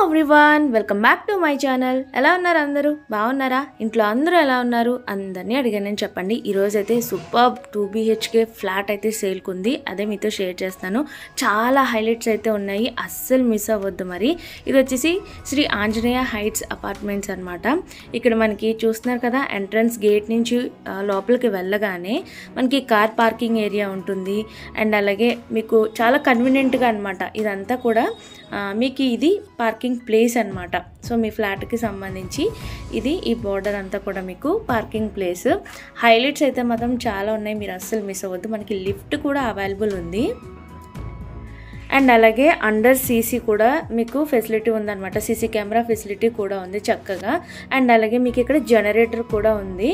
Everyone welcome back to my channel. ఎలా ఉన్నారు అందరూ? బాగున్నారా? ఇంట్లో అందరూ ఎలా ఉన్నారు? అందరినీ అడిగానని చెప్పండి. ఈరోజు అయితే సూపర్ 2 BHK ఫ్లాట్ అయితే సేల్కి ఉంది. అదే మీతో షేర్ చేస్తాను. చాలా హైలైట్స్ అయితే ఉన్నాయి, అస్సలు మిస్ అవ్వద్దు. మరి ఇది వచ్చేసి శ్రీ ఆంజనేయ హైట్స్ అపార్ట్మెంట్స్ అనమాట. ఇక్కడ మనకి చూస్తున్నారు కదా, ఎంట్రన్స్ గేట్ నుంచి లోపలికి వెళ్ళగానే మనకి కార్ పార్కింగ్ ఏరియా ఉంటుంది. అండ్ అలాగే మీకు చాలా కన్వీనియంట్గా అనమాట. ఇదంతా కూడా మీకు ఇది పార్కింగ్ ప్లేస్ అనమాట. సో మీ ఫ్లాట్కి సంబంధించి ఇది ఈ బోర్డర్ అంతా కూడా మీకు పార్కింగ్ ప్లేస్. హైలైట్స్ అయితే మాత్రం చాలా ఉన్నాయి, మీరు అస్సలు మిస్ అవ్వద్దు. మనకి లిఫ్ట్ కూడా అవైలబుల్ ఉంది. అండ్ అలాగే అండర్ సీసీ కూడా మీకు ఫెసిలిటీ ఉందన్నమాట. సీసీ కెమెరా ఫెసిలిటీ కూడా ఉంది చక్కగా. అండ్ అలాగే మీకు ఇక్కడ జనరేటర్ కూడా ఉంది.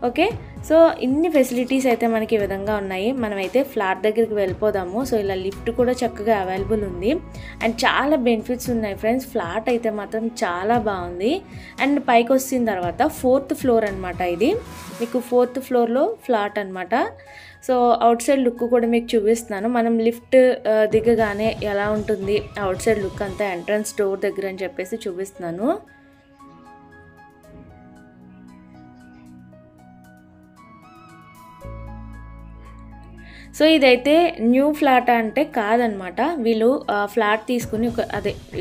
ఓకే, సో ఇన్ని ఫెసిలిటీస్ అయితే మనకి ఈ విధంగా ఉన్నాయి. మనమైతే ఫ్లాట్ దగ్గరికి వెళ్ళిపోదాము. సో ఇలా లిఫ్ట్ కూడా చక్కగా అవైలబుల్ ఉంది. అండ్ చాలా బెనిఫిట్స్ ఉన్నాయి ఫ్రెండ్స్. ఫ్లాట్ అయితే మాత్రం చాలా బాగుంది. అండ్ పైకి వచ్చిన తర్వాత 4th ఫ్లోర్ అనమాట. ఇది మీకు 4th ఫ్లోర్లో ఫ్లాట్ అనమాట. సో అవుట్ సైడ్ లుక్ కూడా మీకు చూపిస్తున్నాను. మనం లిఫ్ట్ దిగగానే ఎలా ఉంటుంది అవుట్ సైడ్ లుక్ అంతా ఎంట్రన్స్ డోర్ దగ్గర అని చెప్పేసి చూపిస్తున్నాను. సో ఇదైతే న్యూ ఫ్లాట్ అంటే కాదనమాట. వీళ్ళు ఫ్లాట్ తీసుకుని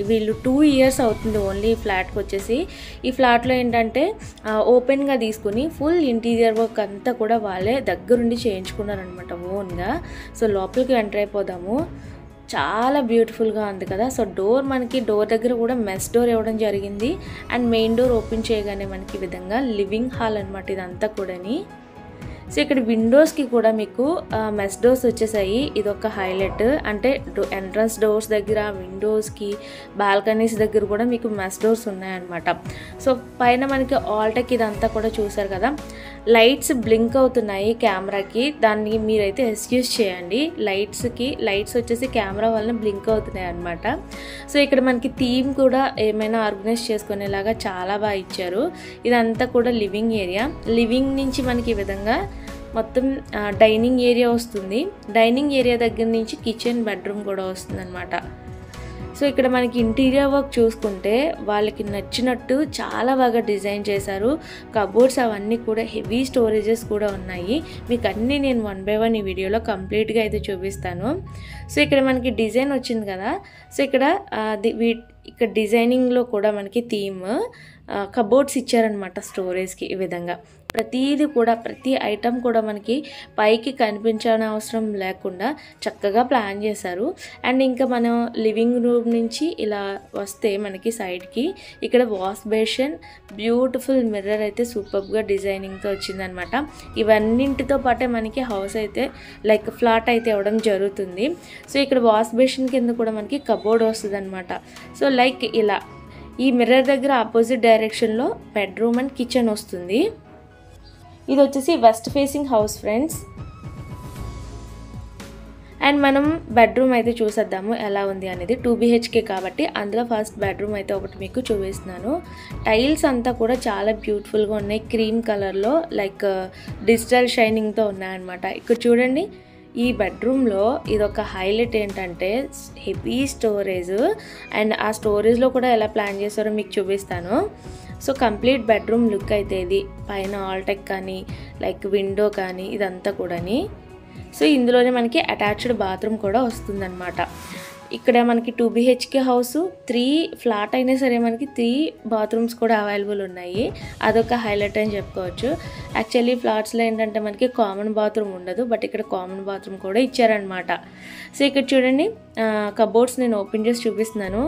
వీళ్ళు 2 years అవుతుంది ఓన్లీ ఈ ఫ్లాట్కి వచ్చేసి. ఈ ఫ్లాట్లో ఏంటంటే ఓపెన్గా తీసుకుని ఫుల్ ఇంటీరియర్ వర్క్ అంతా కూడా వాళ్ళే దగ్గరుండి చేయించుకున్నారనమాట ఓన్గా. సో లోపలికి ఎంటర్ అయిపోదాము. చాలా బ్యూటిఫుల్గా ఉంది కదా. సో మనకి డోర్ దగ్గర కూడా మెస్ డోర్ ఇవ్వడం జరిగింది. అండ్ మెయిన్ డోర్ ఓపెన్ చేయగానే మనకి ఈ విధంగా లివింగ్ హాల్ అనమాట ఇదంతా కూడాని. సో ఇక్కడ విండోస్కి కూడా మీకు మెస్ డోర్స్ వచ్చేసాయి. ఇదొక హైలైట్. అంటే ఎంట్రన్స్ డోర్స్ దగ్గర, విండోస్కి, బాల్కనీస్ దగ్గర కూడా మీకు మెస్ డోర్స్ ఉన్నాయన్నమాట. సో పైన మనకి ఆల్టెక్ ఇదంతా కూడా చూసారు కదా, లైట్స్ బ్లింక్ అవుతున్నాయి కెమెరాకి. దాన్ని మీరైతే ఎక్స్క్యూజ్ చేయండి. లైట్స్ వచ్చేసి కెమెరా వలన బ్లింక్ అవుతున్నాయి అనమాట. సో ఇక్కడ మనకి థీమ్ కూడా ఏమైనా ఆర్గనైజ్ చేసుకునేలాగా చాలా బాగా ఇచ్చారు. ఇదంతా కూడా లివింగ్ ఏరియా. లివింగ్ నుంచి మనకి ఈ విధంగా మొత్తం డైనింగ్ ఏరియా వస్తుంది. డైనింగ్ ఏరియా దగ్గర నుంచి కిచెన్, బెడ్రూమ్ కూడా వస్తుంది అనమాట. సో ఇక్కడ మనకి ఇంటీరియర్ వర్క్ చూసుకుంటే వాళ్ళకి నచ్చినట్టు చాలా బాగా డిజైన్ చేశారు. కబోర్డ్స్ అవన్నీ కూడా హెవీ స్టోరేజెస్ కూడా ఉన్నాయి. మీకు అన్నీ నేను 1 by 1 ఈ వీడియోలో కంప్లీట్గా అయితే చూపిస్తాను. సో ఇక్కడ మనకి డిజైన్ వచ్చింది కదా. సో ఇక్కడ డిజైనింగ్లో కూడా మనకి థీమ్ కబోర్డ్స్ ఇచ్చారనమాట స్టోరేజ్కి. ఈ విధంగా ప్రతిదీ కూడా, ప్రతి ఐటమ్ కూడా మనకి పైకి కనిపించని అవసరం లేకుండా చక్కగా ప్లాన్ చేశారు. అండ్ ఇంకా మనం లివింగ్ రూమ్ నుంచి ఇలా వస్తే మనకి సైడ్కి ఇక్కడ వాష్ బేసిన్, బ్యూటిఫుల్ మిర్రర్ అయితే సూపర్గా డిజైనింగ్తో వచ్చిందనమాట. ఇవన్నింటితో పాటే మనకి హౌస్ అయితే లైక్ ఫ్లాట్ అయితే ఇవ్వడం జరుగుతుంది. సో ఇక్కడ వాష్ బేసిన్ కింద కూడా మనకి కబోర్డ్ వస్తుంది అనమాట. సో లైక్ ఇలా ఈ మిర్రర్ దగ్గర ఆపోజిట్ డైరెక్షన్లో బెడ్రూమ్ అండ్ కిచెన్ వస్తుంది. ఇది వచ్చేసి west facing house friends. And మనం బెడ్రూమ్ అయితే చూసేద్దాము ఎలా ఉంది అనేది. 2 BHK కాబట్టి అందులో ఫస్ట్ బెడ్రూమ్ అయితే ఒకటి మీకు చూపిస్తున్నాను. టైల్స్ అంతా కూడా చాలా బ్యూటిఫుల్గా ఉన్నాయి. క్రీమ్ కలర్లో లైక్ డిజిటల్ షైనింగ్తో ఉన్నాయన్నమాట. ఇక్కడ చూడండి, ఈ బెడ్రూమ్లో ఇదొక హైలైట్ ఏంటంటే హెవీ స్టోరేజ్. అండ్ ఆ స్టోరేజ్లో కూడా ఎలా ప్లాన్ చేశారో మీకు చూపిస్తాను. సో కంప్లీట్ బెడ్రూమ్ లుక్ అయితే ఇది. పైన ఆల్టెక్ కానీ లైక్ విండో కానీ ఇదంతా కూడాని. సో ఇందులోనే మనకి అటాచ్డ్ బాత్రూమ్ కూడా వస్తుందన్నమాట. ఇక్కడ మనకి 2 BHK హౌస్ 3 ఫ్లాట్ అయినా సరే మనకి 3 బాత్రూమ్స్ కూడా అవైలబుల్ ఉన్నాయి. అదొక హైలైట్ అని చెప్పుకోవచ్చు. యాక్చువల్లీ ఫ్లాట్స్లో ఏంటంటే మనకి కామన్ బాత్రూమ్ ఉండదు, బట్ ఇక్కడ కామన్ బాత్రూమ్ కూడా ఇచ్చారనమాట. సో ఇక్కడ చూడండి, కబోర్డ్స్ నేను ఓపెన్ చేసి చూపిస్తున్నాను.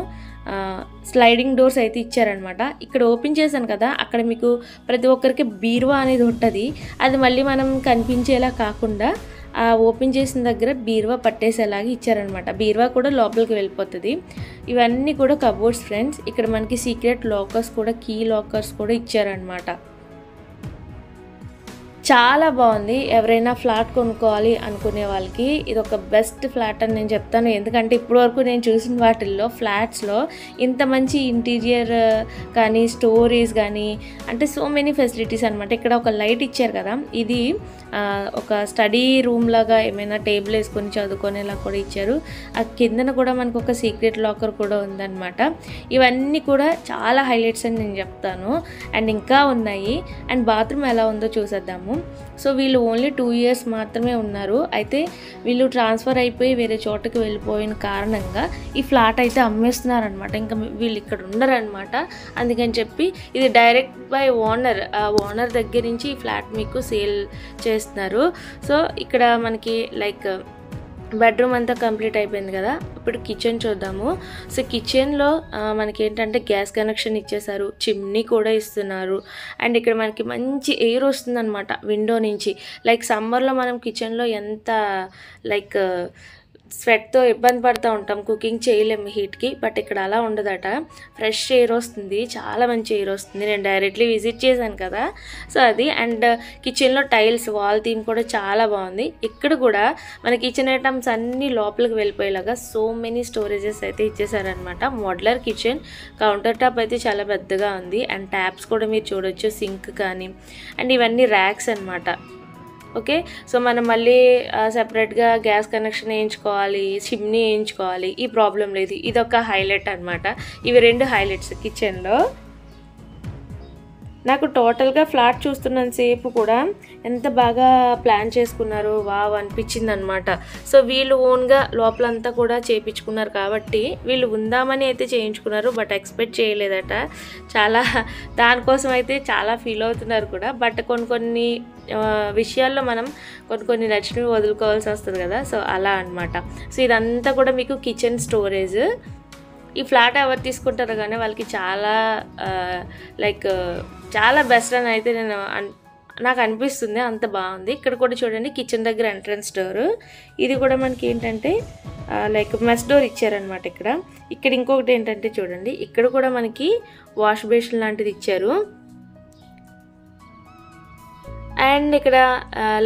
స్లైడింగ్ డోర్స్ అయితే ఇచ్చారనమాట. ఇక్కడ ఓపెన్ చేశాను కదా, అక్కడ మీకు ప్రతి ఒక్కరికి బీరువా అనేది ఉంటుంది. అది మళ్ళీ మనం కనిపించేలా కాకుండా ఆ ఓపెన్ చేసిన దగ్గర బీరువా పట్టేసేలాగా ఇచ్చారనమాట. బీరువా కూడా లోపలికి వెళ్ళిపోతుంది. ఇవన్నీ కూడా కబోర్డ్స్ ఫ్రెండ్స్. ఇక్కడ మనకి సీక్రెట్ లాకర్స్ కూడా, కీ లాకర్స్ కూడా ఇచ్చారనమాట. చాలా బాగుంది. ఎవరైనా ఫ్లాట్ కొనుక్కోవాలి అనుకునే వాళ్ళకి ఇది ఒక బెస్ట్ ఫ్లాట్ అని నేను చెప్తాను. ఎందుకంటే ఇప్పటివరకు నేను చూసిన వాటిల్లో ఫ్లాట్స్లో ఇంత మంచి ఇంటీరియర్ కానీ స్టోరీస్ కానీ అంటే సో మెనీ ఫెసిలిటీస్ అనమాట. ఇక్కడ ఒక లైట్ ఇచ్చారు కదా, ఇది ఒక స్టడీ రూమ్ లాగా ఏమైనా టేబుల్ వేసుకొని చదువుకునేలా కూడా ఇచ్చారు. ఆ కిందన కూడా మనకు ఒక సీక్రెట్ లాకర్ కూడా ఉందన్నమాట. ఇవన్నీ కూడా చాలా హైలైట్స్ అని నేను చెప్తాను. అండ్ ఇంకా ఉన్నాయి. అండ్ బాత్రూమ్ ఎలా ఉందో చూసేద్దాము. సో వీళ్ళు ఓన్లీ 2 years మాత్రమే ఉన్నారు. అయితే వీళ్ళు ట్రాన్స్ఫర్ అయిపోయి వేరే చోటకి వెళ్ళిపోయిన కారణంగా ఈ ఫ్లాట్ అయితే అమ్మేస్తున్నారనమాట. ఇంకా వీళ్ళు ఇక్కడ ఉండరనమాట. అందుకని చెప్పి ఇది డైరెక్ట్ బై ఓనర్, ఆ ఓనర్ దగ్గర నుంచి ఈ ఫ్లాట్ మీకు సేల్ చేస్తున్నారు. సో ఇక్కడ మనకి లైక్ బెడ్రూమ్ అంతా కంప్లీట్ అయిపోయింది కదా. ఇప్పుడు కిచెన్ చూద్దాము. సో కిచెన్లో మనకి ఏంటంటే గ్యాస్ కనెక్షన్ ఇచ్చేసారు, చిమ్నీ కూడా ఇస్తున్నారు. అండ్ ఇక్కడ మనకి మంచి ఎయిర్ వస్తుంది అనమాట విండో నుంచి. లైక్ సమ్మర్లో మనం కిచెన్లో ఎంత లైక్ స్వెట్తో ఇబ్బంది పడుతూ ఉంటాం, కుకింగ్ చేయలేము హీట్కి. బట్ ఇక్కడ అలా ఉండదట, ఫ్రెష్ ఎయిర్ వస్తుంది, చాలా మంచి ఎయిర్ వస్తుంది. నేను డైరెక్ట్లీ విజిట్ చేశాను కదా, సో అది. అండ్ కిచెన్లో టైల్స్ వాల్ థీమ్ కూడా చాలా బాగుంది. ఇక్కడ కూడా మన కిచెన్ ఐటమ్స్ అన్నీ లోపలికి వెళ్ళిపోయేలాగా సో మెనీ స్టోరేజెస్ అయితే ఇచ్చేసారనమాట. మోడ్యులర్ కిచెన్, కౌంటర్ టాప్ అయితే చాలా పెద్దగా ఉంది. అండ్ ట్యాప్స్ కూడా మీరు చూడొచ్చు, సింక్ కానీ. అండ్ ఇవన్నీ ర్యాక్స్ అనమాట. ఓకే, సో మనం మళ్ళీ సెపరేట్గా గ్యాస్ కనెక్షన్ వేయించుకోవాలి, చిమ్నీ వేయించుకోవాలి, ఈ ప్రాబ్లం లేదు. ఇదొక హైలైట్ అనమాట. ఇవి 2 హైలైట్స్ కిచెన్లో. నాకు టోటల్గా ఫ్లాట్ చూస్తున్నంతసేపు కూడా ఎంత బాగా ప్లాన్ చేసుకున్నారో వావ్ అనిపించింది అనమాట. సో వీళ్ళు ఓన్గా లోపలంతా కూడా చేయించుకున్నారు కాబట్టి వీళ్ళు ఉందామని అయితే చేయించుకున్నారు. బట్ ఎక్స్పెక్ట్ చేయలేదట. చాలా దానికోసం అయితే చాలా ఫీల్ అవుతున్నారు కూడా. బట్ కొన్ని విషయాల్లో మనం కొన్ని నచ్చినవి వదులుకోవాల్సి వస్తుంది కదా, సో అలా అనమాట. సో ఇదంతా కూడా మీకు కిచెన్ స్టోరేజ్. ఈ ఫ్లాట్ ఎవరు తీసుకుంటారో కానీ వాళ్ళకి చాలా లైక్ చాలా బెస్ట్ అని అయితే నాకు అనిపిస్తుంది. అంత బాగుంది. ఇక్కడ కూడా చూడండి, కిచెన్ దగ్గర ఎంట్రన్స్ డోరు. ఇది కూడా మనకి ఏంటంటే లైక్ మెస్ డోర్ ఇచ్చారనమాట. ఇక్కడ ఇంకొకటి ఏంటంటే చూడండి, ఇక్కడ కూడా మనకి వాష్ బేసిన్ లాంటిది ఇచ్చారు. అండ్ ఇక్కడ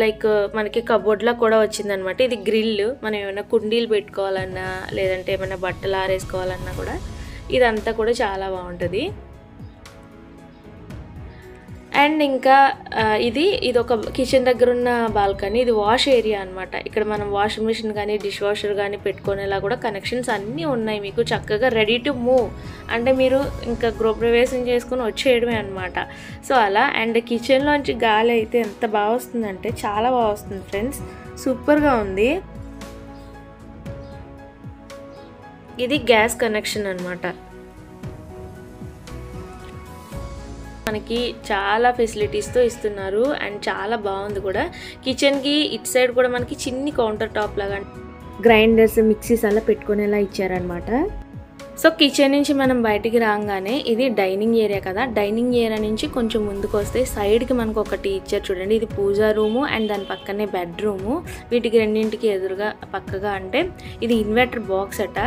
లైక్ మనకి కబోర్డ్లో కూడా వచ్చిందనమాట. ఇది గ్రిల్, మనం ఏమైనా కుండీలు పెట్టుకోవాలన్నా లేదంటే ఏమైనా బట్టలు ఆరేసుకోవాలన్నా కూడా ఇదంతా కూడా చాలా బాగుంటుంది. అండ్ ఇంకా ఇది ఒక కిచెన్ దగ్గర ఉన్న బాల్కనీ. ఇది వాష్ ఏరియా అనమాట. ఇక్కడ మనం వాషింగ్ మిషన్ కానీ డిష్ వాషర్ కానీ పెట్టుకునేలా కూడా కనెక్షన్స్ అన్నీ ఉన్నాయి మీకు. చక్కగా రెడీ టు మూవ్, అంటే మీరు ఇంకా గృహప్రవేశం చేసుకుని వచ్చేయడమే అనమాట. సో అలా. అండ్ కిచెన్లోంచి గాలి అయితే ఎంత బాగా వస్తుందంటే చాలా బాగా వస్తుంది ఫ్రెండ్స్, సూపర్గా ఉంది. ఇది గ్యాస్ కనెక్షన్ అనమాట. మనకి చాలా ఫెసిలిటీస్తో ఇస్తున్నారు అండ్ చాలా బాగుంది కూడా. కిచెన్కి ఇటు సైడ్ కూడా మనకి చిన్ని కౌంటర్ టాప్ లాగా గ్రైండర్స్, మిక్సీస్ అలా పెట్టుకునేలా ఇచ్చారనమాట. సో కిచెన్ నుంచి మనం బయటికి రాగానే ఇది డైనింగ్ ఏరియా కదా. డైనింగ్ ఏరియా నుంచి కొంచెం ముందుకు వస్తే సైడ్కి మనకు ఒకటి ఇచ్చారు చూడండి. ఇది పూజా రూము అండ్ దాని పక్కనే బెడ్రూము. వీటికి రెండింటికి ఎదురుగా పక్కగా అంటే ఇది ఇన్వర్టర్ బాక్స్ అట.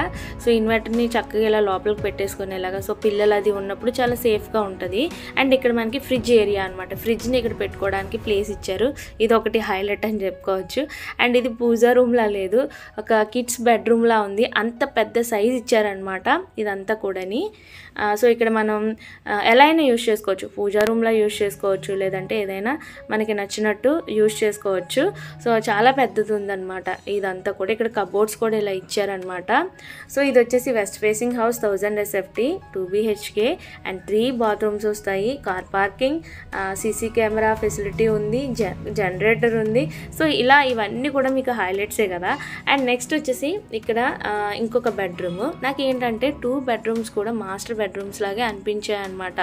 సో ఇన్వర్టర్ని చక్కగా ఇలా లోపలికి పెట్టేసుకునేలాగా, సో పిల్లలు అది ఉన్నప్పుడు చాలా సేఫ్గా ఉంటుంది. అండ్ ఇక్కడ మనకి ఫ్రిడ్జ్ ఏరియా అనమాట. ఫ్రిడ్జ్ని ఇక్కడ పెట్టుకోవడానికి ప్లేస్ ఇచ్చారు. ఇది ఒకటి హైలైట్ అని చెప్పుకోవచ్చు. అండ్ ఇది పూజా రూమ్లా లేదు, ఒక కిడ్స్ బెడ్రూమ్లా ఉంది. అంత పెద్ద సైజ్ ఇచ్చారనమాట ఇదంతా కూడాని. సో ఇక్కడ మనం ఎలా అయినా యూజ్ చేసుకోవచ్చు. పూజా రూమ్లో యూజ్ చేసుకోవచ్చు, లేదంటే ఏదైనా మనకి నచ్చినట్టు యూజ్ చేసుకోవచ్చు. సో చాలా పెద్దది ఉందన్నమాట ఇదంతా కూడా. ఇక్కడ కబోర్డ్స్ కూడా ఇలా ఇచ్చారనమాట. సో ఇది వచ్చేసి west facing house, 1000 SFT, 2 BHK and 3 bathrooms వస్తాయి. Car parking, CC camera facility ఉంది, జనరేటర్ ఉంది. సో ఇలా ఇవన్నీ కూడా మీకు హైలైట్సే కదా. అండ్ నెక్స్ట్ వచ్చేసి ఇక్కడ ఇంకొక బెడ్రూమ్. నాకు ఏంటంటే 2 bedrooms కూడా మాస్టర్ బెడ్రూమ్స్ లాగే అనిపించాయి అనమాట.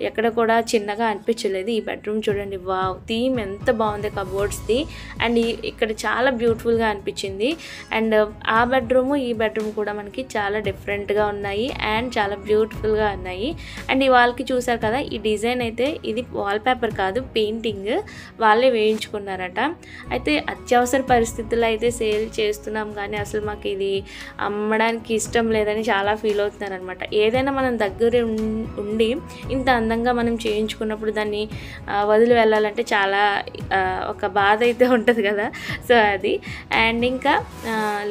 ఎక్కడ కూడా చిన్నగా అనిపించలేదు. ఈ బెడ్రూమ్ చూడండి, వావ్, థీమ్ ఎంత బాగుంది కబోర్డ్స్ది. అండ్ ఇక్కడ చాలా బ్యూటిఫుల్గా అనిపించింది. అండ్ ఆ బెడ్రూమ్ ఈ బెడ్రూమ్ కూడా మనకి చాలా డిఫరెంట్గా ఉన్నాయి అండ్ చాలా బ్యూటిఫుల్గా ఉన్నాయి. అండ్ ఈ వాల్కి చూసారు కదా, ఈ డిజైన్ అయితే ఇది వాల్ పేపర్ కాదు, పెయింటింగ్ వాళ్ళే వేయించుకున్నారట. అయితే అత్యవసర పరిస్థితుల్లో అయితే సేల్ చేస్తున్నాం, కానీ అసలు మాకు ఇది అమ్మడానికి ఇష్టం లేదని చాలా ఫీల్ అవుతున్నారనమాట. ఏదైనా మనం దగ్గర ఉండి ఇంత అందంగా మనం చేయించుకున్నప్పుడు దాన్ని వదిలి వెళ్ళాలంటే చాలా ఒక బాధ అయితే ఉంటుంది కదా. సో అది. అండ్ ఇంకా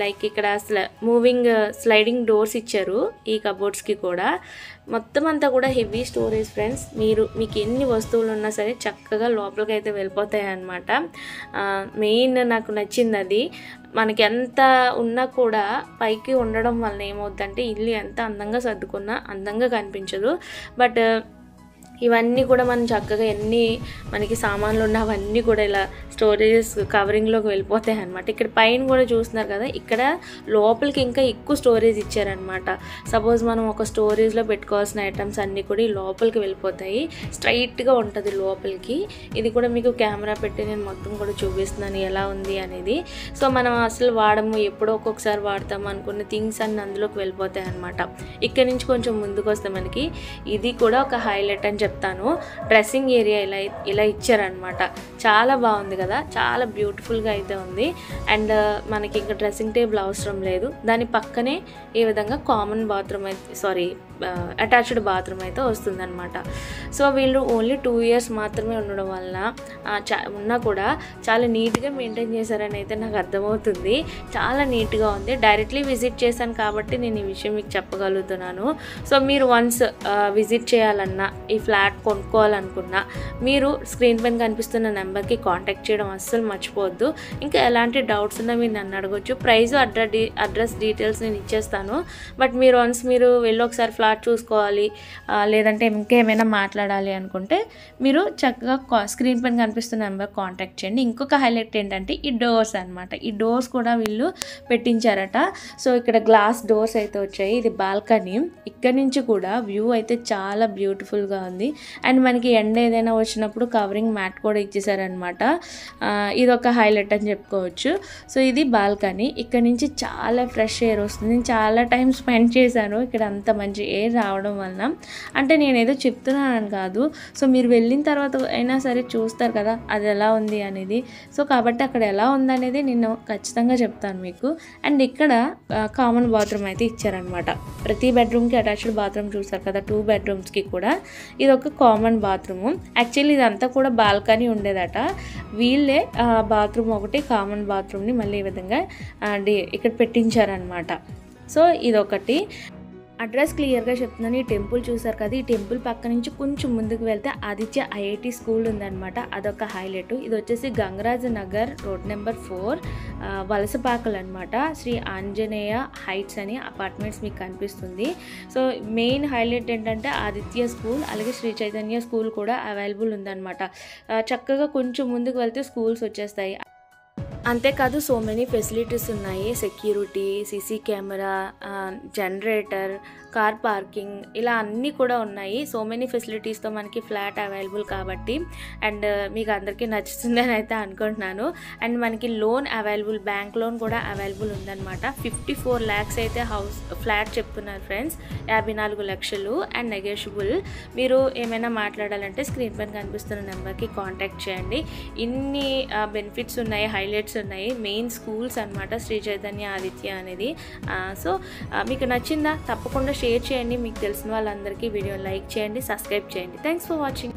లైక్ ఇక్కడ మూవింగ్ స్లైడింగ్ డోర్స్ ఇచ్చారు ఈ కబోర్డ్స్కి కూడా. మొత్తం అంతా కూడా హెవీ స్టోరేజ్ ఫ్రెండ్స్. మీకు ఎన్ని వస్తువులు ఉన్నా సరే చక్కగా లోపలికి అయితే వెళ్ళిపోతాయి అన్నమాట. మెయిన్ నాకు నచ్చింది అది. మనకి ఎంత ఉన్నా కూడా పైకి ఉండడం వల్ల ఏమవుతుందంటే ఇల్లు ఎంత అందంగా సర్దుకున్నా అందంగా కనిపించదు. బట్ ఇవన్నీ కూడా మనం చక్కగా ఎన్ని మనకి సామాన్లు ఉన్న అవన్నీ కూడా ఇలా స్టోరేజెస్ కవరింగ్లోకి వెళ్ళిపోతాయి అన్నమాట. ఇక్కడ పైన కూడా చూస్తున్నారు కదా, ఇక్కడ లోపలికి ఇంకా ఎక్కువ స్టోరేజ్ ఇచ్చారనమాట. సపోజ్ మనం ఒక స్టోరేజ్లో పెట్టుకోవాల్సిన ఐటమ్స్ అన్నీ కూడా ఈ లోపలికి వెళ్ళిపోతాయి. స్ట్రైట్గా ఉంటుంది లోపలికి. ఇది కూడా మీకు కెమెరా పెట్టి నేను మొత్తం కూడా చూపిస్తున్నాను ఎలా ఉంది అనేది. సో మనం అసలు వాడము, ఎప్పుడో ఒక్కొక్కసారి వాడతాము అనుకున్న థింగ్స్ అన్నీ అందులోకి వెళ్ళిపోతాయి అనమాట. ఇక్కడ నుంచి కొంచెం ముందుకు వస్తే మనకి ఇది కూడా ఒక హైలైట్ అని చెప్తాను. డ్రెస్సింగ్ ఏరియా ఇలా ఇచ్చారనమాట. చాలా బాగుంది కదా, చాలా బ్యూటిఫుల్గా అయితే ఉంది. అండ్ మనకి ఇంకా డ్రెస్సింగ్ టేబుల్ అవసరం లేదు. దాని పక్కనే ఈ విధంగా కామన్ బాత్రూమ్ అయితే అటాచ్డ్ బాత్రూమ్ అయితే వస్తుందన్నమాట. సో వీళ్ళు ఓన్లీ 2 years మాత్రమే ఉండడం వల్ల ఉన్నా కూడా చాలా నీట్గా మెయింటైన్ చేశారని అయితే నాకు అర్థమవుతుంది. చాలా నీట్గా ఉంది. డైరెక్ట్లీ విజిట్ చేశాను కాబట్టి నేను ఈ విషయం మీకు చెప్పగలుగుతున్నాను. సో మీరు వన్స్ విజిట్ చేయాలన్నా, ఈ ఫ్లాట్ కొనుక్కోవాలనుకున్నా మీరు స్క్రీన్ పైన కనిపిస్తున్న నెంబర్కి కాంటాక్ట్ చేయడం అస్సలు మర్చిపోవద్దు. ఇంకా ఎలాంటి డౌట్స్ ఉన్నా మీరు నన్ను అడగొచ్చు. ప్రైస్ అడ్రస్ డీటెయిల్స్ నేను ఇచ్చేస్తాను. బట్ మీరు వన్స్ మీరు వెళ్ళి ఒకసారి ఫ్లాట్ చూసుకోవాలి, లేదంటే ఇంకేమైనా మాట్లాడాలి అనుకుంటే మీరు చక్కగా స్క్రీన్ పైన కనిపిస్తున్న నెంబర్ కాంటాక్ట్ చేయండి. ఇంకొక హైలైట్ ఏంటంటే ఈ డోర్స్ అనమాట. ఈ డోర్స్ కూడా వీళ్ళు పెట్టించారట. సో ఇక్కడ గ్లాస్ డోర్స్ అయితే వచ్చాయి. ఇది బాల్కనీ. ఇక్కడ నుంచి కూడా వ్యూ అయితే చాలా బ్యూటిఫుల్గా ఉంది. అండ్ మనకి ఎండ ఏదైనా వచ్చినప్పుడు కవరింగ్ మ్యాట్ కూడా ఇచ్చేసారనమాట. ఇది ఒక హైలైట్ అని చెప్పుకోవచ్చు. సో ఇది బాల్కనీ. ఇక్కడ నుంచి చాలా ఫ్రెష్ ఎయిర్ వస్తుంది. నేను చాలా టైం స్పెండ్ చేశాను ఇక్కడ. అంత మంచి ఎయిర్ రావడం వలన, అంటే నేను ఏదో చెప్తున్నానని కాదు, సో మీరు వెళ్ళిన తర్వాత అయినా సరే చూస్తారు కదా అది ఎలా ఉంది అనేది. సో కాబట్టి అక్కడ ఎలా ఉందనేది నేను ఖచ్చితంగా చెప్తాను మీకు. అండ్ ఇక్కడ కామన్ బాత్రూమ్ అయితే ఇచ్చారనమాట. ప్రతి బెడ్రూమ్కి అటాచ్డ్ బాత్రూమ్ చూస్తారు కదా, 2 bedrooms కూడా ఇది ఒక కామన్ బాత్రూము. యాక్చువల్లీ ఇదంతా కూడా బాల్కనీ ఉండేదట. వీళ్ళే బాత్రూమ్ ఒకటి కామన్ బాత్రూమ్ని మళ్ళీ ఈ విధంగా ఇక్కడ పెట్టించారనమాట. సో ఇదొకటి. అడ్రస్ క్లియర్గా చెప్తున్నాను. ఈ టెంపుల్ చూసారు కదా, ఈ టెంపుల్ పక్క నుంచి కొంచెం ముందుకు వెళ్తే ఆదిత్య IIT స్కూల్ ఉందన్నమాట. అదొక హైలైట్. ఇది వచ్చేసి గంగరాజ్ నగర్ రోడ్ నెంబర్ 4 వలసపాకలు అనమాట. శ్రీ ఆంజనేయ హైట్స్ అని అపార్ట్మెంట్స్ మీకు కనిపిస్తుంది. సో మెయిన్ హైలైట్ ఏంటంటే ఆదిత్య స్కూల్, అలాగే శ్రీ చైతన్య స్కూల్ కూడా అవైలబుల్ ఉందన్నమాట. చక్కగా కొంచెం ముందుకు వెళ్తే స్కూల్స్ వచ్చేస్తాయి. అంతేకాదు సో మెనీ ఫెసిలిటీస్ ఉన్నాయి. Security, CC camera, generator, car parking, ఇలా అన్నీ కూడా ఉన్నాయి. సో మెనీ ఫెసిలిటీస్తో మనకి ఫ్లాట్ అవైలబుల్ కాబట్టి. అండ్ మీకు అందరికీ నచ్చుతుందని అయితే అనుకుంటున్నాను. అండ్ మనకి లోన్ అవైలబుల్, బ్యాంక్ లోన్ కూడా అవైలబుల్ ఉందన్నమాట. 54 lakhs అయితే ఫ్లాట్ చెప్తున్నారు ఫ్రెండ్స్. 54 లక్షలు అండ్ నెగోషియబుల్. మీరు ఏమైనా మాట్లాడాలంటే స్క్రీన్ పైన కనిపిస్తున్న నెంబర్కి కాంటాక్ట్ చేయండి. ఇన్ని బెనిఫిట్స్ ఉన్నాయి, హైలైట్స్ ఉన్నాయి. మెయిన్ స్కూల్స్ అనమాట శ్రీ చైతన్య ఆదిత్య అనేది. సో మీకు నచ్చిందా? తప్పకుండా షేర్ చేయండి. మీకు తెలిసిన వాళ్ళందరికీ వీడియో లైక్ చేయండి, సబ్స్క్రైబ్ చేయండి. Thanks for watching.